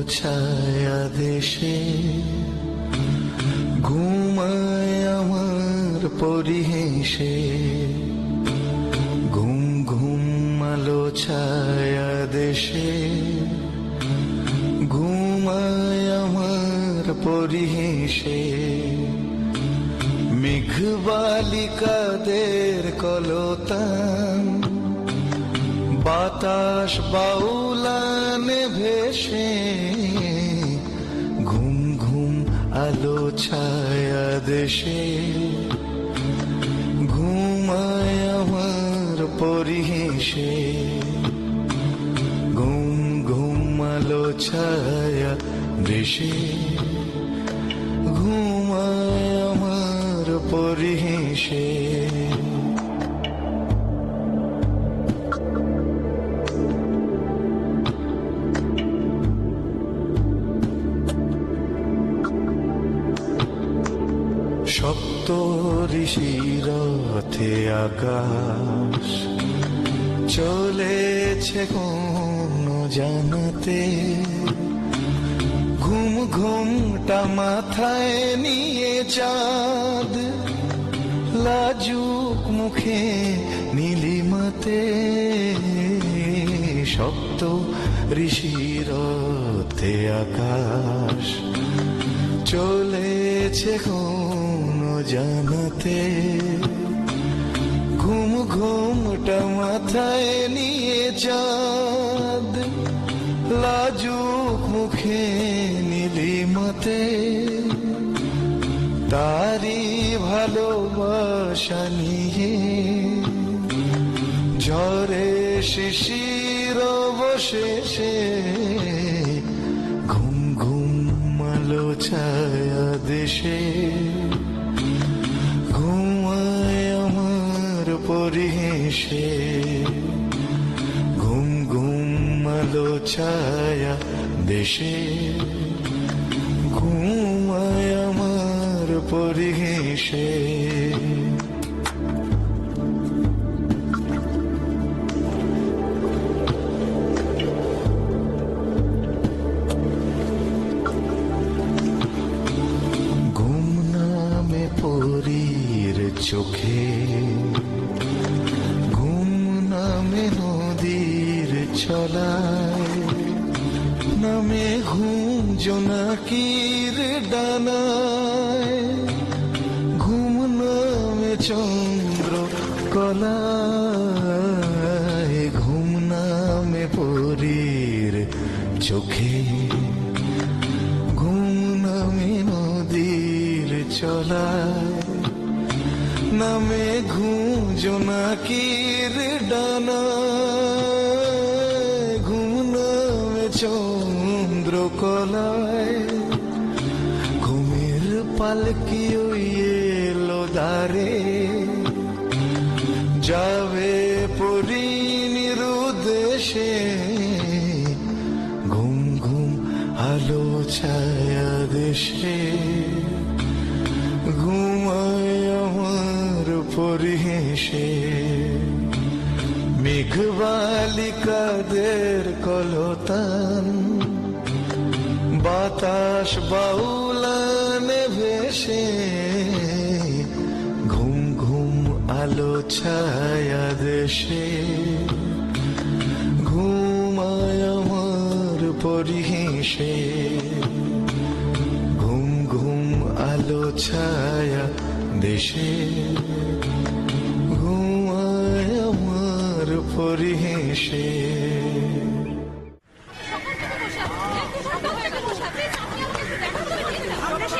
ছায়া দেশে ঘুমায় আমার পরিহেসে, ঘুম ঘুম আলো ছায়া দেশে ঘুমায় আমার পরিহেসে। মেঘবালিকাদের কলতান বাতাস বাউলানে ভেসে, ঘুম ঘুম আলো ছায়া দেশে ঘুমায় আমার পরিহেসে। ঘুম ঘুম আলো ছায়া দেশে ঘুমায় আমার পরিহেসে। সপ্ত ঋষির রথে আকাশ চলেছে কোন জানাতে, ঘুম ঘুমটা মাথায় নিয়ে চাঁদ লাজুক মুখে নীলিমাতে। সপ্ত ঋষির রথে আকাশ চলেছে কোন জানাতে, ঘুম ঘুমটা মাথায় নিয়ে চাঁদ লাজুক মুখে নীলিমাতে। তারি ভালোবাসা নিয়ে ঝরে শিশির অবশেষে, ঘুম ঘুম আলো ছায়া দেশে ঘুমায় আমার পরিহেসে। ঘুম ঘুম আলো ছায়া দেশে ঘুমায় আমার পরিহেসে। ঘুম নামে পরীর চোখে, ঘুম নামে নদীর ছলায়, নামে ঘুম জোনাকির ডানায়, ঘুম নামে চন্দ্র কলায়। ঘুম নামে পরীর চোখে, ঘুম নামে নদীর চলায়, নামে ঘুম জোনাকির ডানায়, ঘুম নামে চন্দ্র কলায়। ঘুমের পালকি ওই এলো দ্বারে, যাবে পরিণীর উদ্দেশে। ঘুম ঘুম আলো ছায়া দেশে ঘুমায় আমার পরিহেসে। মেঘবালিকাদের কলতান বাতাস বাউলানে ভেসে, ঘুম ঘুম আলো ছায়া দেশে ঘুমায় আমার পরিহেসে। ঘুম ঘুম আলো ছায়া দেশে ঘুমায় আমার পরিহেসে।